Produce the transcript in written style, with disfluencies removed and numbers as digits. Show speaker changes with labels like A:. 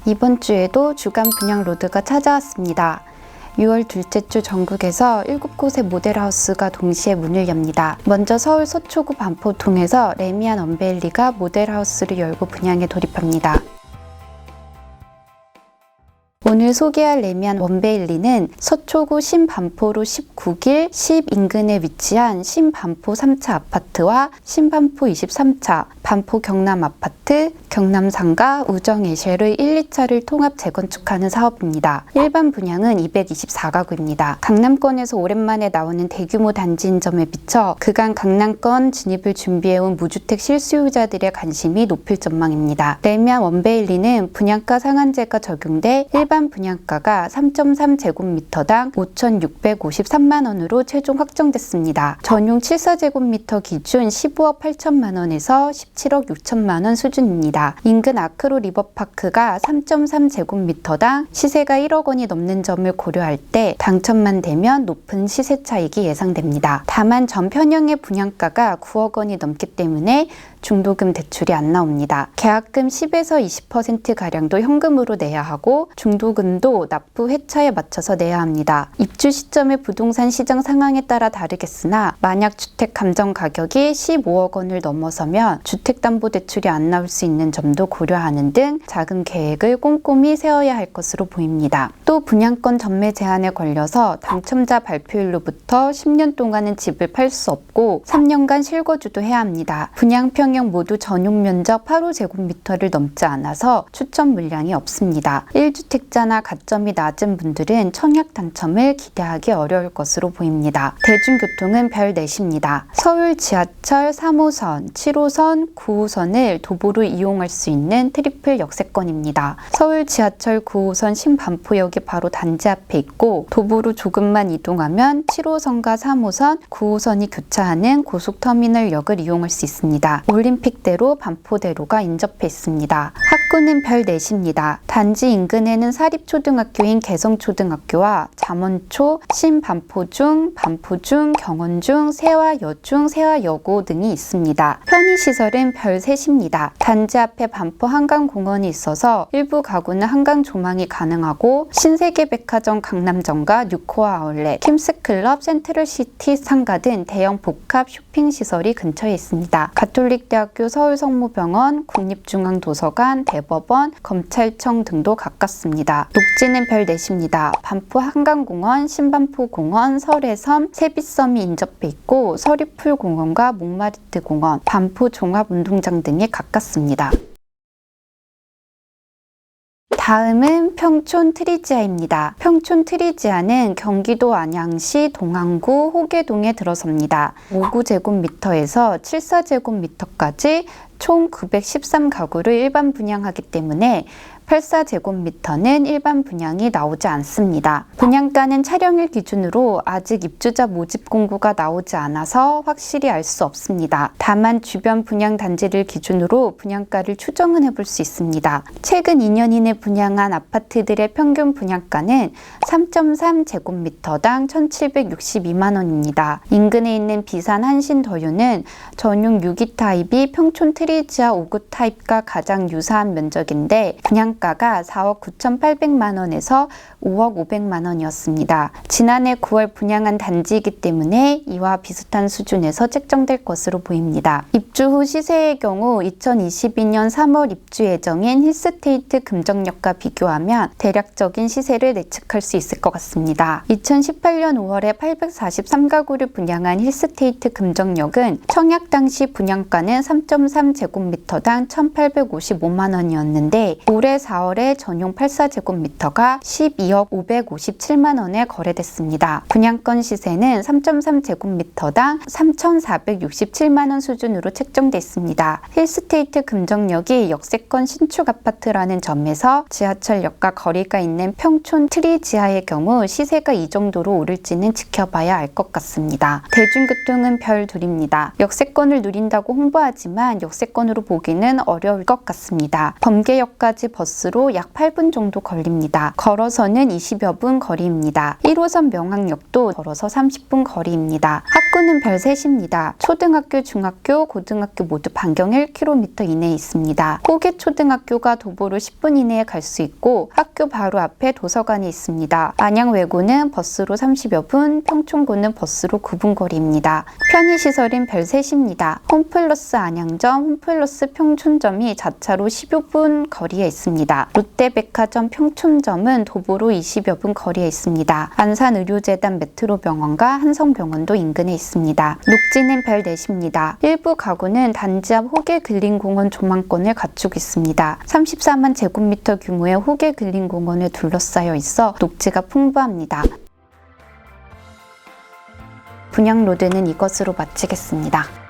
A: 이번 주에도 주간 분양 로드가 찾아왔습니다. 6월 둘째 주 전국에서 7곳의 모델하우스가 동시에 문을 엽니다. 먼저 서울 서초구 반포동에서 레미안 원베일리가 모델하우스를 열고 분양에 돌입합니다. 오늘 소개할 레미안 원베일리는 서초구 신반포로 19길 10 인근에 위치한 신반포 3차 아파트와 신반포 23차, 반포 경남 아파트, 경남 상가, 우정 에쉘의 1, 2차를 통합 재건축하는 사업입니다. 일반 분양은 224가구입니다. 강남권에서 오랜만에 나오는 대규모 단지인 점에 비춰 그간 강남권 진입을 준비해온 무주택 실수요자들의 관심이 높을 전망입니다. 레미안 원베일리는 분양가 상한제가 적용돼 일반 분양가가 3.3제곱미터당 5,653만 원으로 최종 확정됐습니다. 전용 74제곱미터 기준 15억 8천만 원에서 17억 6천만 원 수준입니다. 인근 아크로 리버파크가 3.3제곱미터당 시세가 1억 원이 넘는 점을 고려할 때 당첨만 되면 높은 시세 차익이 예상됩니다. 다만 전 편형의 분양가가 9억 원이 넘기 때문에 중도금 대출이 안 나옵니다. 계약금 10에서 20%가량도 현금으로 내야 하고 중도금도 납부 회차에 맞춰서 내야 합니다. 입주 시점의 부동산 시장 상황에 따라 다르겠으나 만약 주택 감정 가격이 15억 원을 넘어서면 주택담보대출이 안 나올 수 있는 점도 고려하는 등 자금 계획을 꼼꼼히 세워야 할 것으로 보입니다. 또 분양권 전매 제한에 걸려서 당첨자 발표일로부터 10년 동안은 집을 팔 수 없고 3년간 실거주도 해야 합니다. 분양평 모두 전용 면적 8호제곱미터를 넘지 않아서 추천 물량이 없습니다. 1주택자나 가점이 낮은 분들은 청약 당첨을 기대하기 어려울 것으로 보입니다. 대중교통은 별 4시입니다. 서울 지하철 3호선, 7호선, 9호선을 도보로 이용할 수 있는 트리플 역세권입니다. 서울 지하철 9호선 신반포역이 바로 단지 앞에 있고 도보로 조금만 이동하면 7호선과 3호선, 9호선이 교차하는 고속터미널역을 이용할 수 있습니다. 올림픽대로, 반포대로가 인접해 있습니다. 학구는 별 4시입니다. 단지 인근에는 사립초등학교인 개성초등학교와 잠원초, 신반포중, 반포중, 경원중, 세화여중, 세화여고 등이 있습니다. 편의시설은 별 3시입니다. 단지 앞에 반포 한강공원이 있어서 일부 가구는 한강 조망이 가능하고 신세계백화점 강남점과 뉴코아 아울렛, 킴스클럽, 센트럴시티 상가 등 대형 복합 쇼핑시설이 근처에 있습니다. 가톨릭대학교 서울성모병원, 국립중앙도서관, 대법원, 검찰청 등도 가깝습니다. 녹지는 별 4시입니다. 반포 한강공원, 신반포공원, 설해섬, 세빛섬이 인접해 있고 서리풀공원과 몽마르트공원, 반포 종합운동장 등에 가깝습니다. 다음은 평촌 트리지아입니다. 평촌 트리지아는 경기도 안양시 동안구 호계동에 들어섭니다. 59제곱미터에서 74제곱미터까지 총 913가구를 일반 분양하기 때문에 84제곱미터는 일반 분양이 나오지 않습니다. 분양가는 촬영일 기준으로 아직 입주자 모집 공고가 나오지 않아서 확실히 알 수 없습니다. 다만 주변 분양 단지를 기준으로 분양가를 추정은 해볼 수 있습니다. 최근 2년 이내 분양한 아파트들의 평균 분양가는 3.3제곱미터당 1,762만 원입니다. 인근에 있는 비산 한신더유는 전용 6기 타입이 평촌 트리지아 5구 타입과 가장 유사한 면적인데 분양가가 4억 9,800만 원에서 5억 500만 원이었습니다. 지난해 9월 분양한 단지이기 때문에 이와 비슷한 수준에서 책정될 것으로 보입니다. 입주 후 시세의 경우 2022년 3월 입주 예정인 힐스테이트 금정역과 비교하면 대략적인 시세를 예측할 수 있을 것 같습니다. 2018년 5월에 843가구를 분양한 힐스테이트 금정역은 청약 당시 분양가는 3.3제곱미터당 1,855만 원이었는데 올해 4월에 전용 84제곱미터가 12억 557만 원에 거래됐습니다. 분양권 시세는 3.3제곱미터당 3,467만 원 수준으로 책정돼 있습니다. 힐스테이트 금정역이 역세권 신축 아파트라는 점에서 지하철역과 거리가 있는 평촌 트리지아의 경우 시세가 이 정도로 오를지는 지켜봐야 알 것 같습니다. 대중교통은 별 2입니다. 역세권을 누린다고 홍보하지만 역세권으로 보기는 어려울 것 같습니다. 범계역까지 버스로 약 8분 정도 걸립니다. 걸어서는 20여 분 거리입니다. 1호선 명항역도 걸어서 30분 거리입니다. 학구는 별 셋입니다. 초등학교, 중학교, 고등학교 모두 반경 1km 이내에 있습니다. 호계초등학교가 도보로 10분 이내에 갈 수 있고 학교 바로 앞에 도서관이 있습니다. 안양외고는 버스로 30여 분, 평촌고는 버스로 9분 거리입니다. 편의시설인 별 셋입니다. 홈플러스 안양점, 홈플러스 평촌점이 자차로 15분 거리에 있습니다. 롯데백화점 평촌점은 도보로 20여 분 거리에 있습니다. 안산의료재단 메트로병원과 한성병원도 인근에 있습니다. 녹지는 별 넷입니다. 일부 가구는 단지 앞 호계근린공원 조망권을 갖추고 있습니다. 34만 제곱미터 규모의 호계근린공원을 둘러싸여 있어 녹지가 풍부합니다. 분양 로드는 이것으로 마치겠습니다.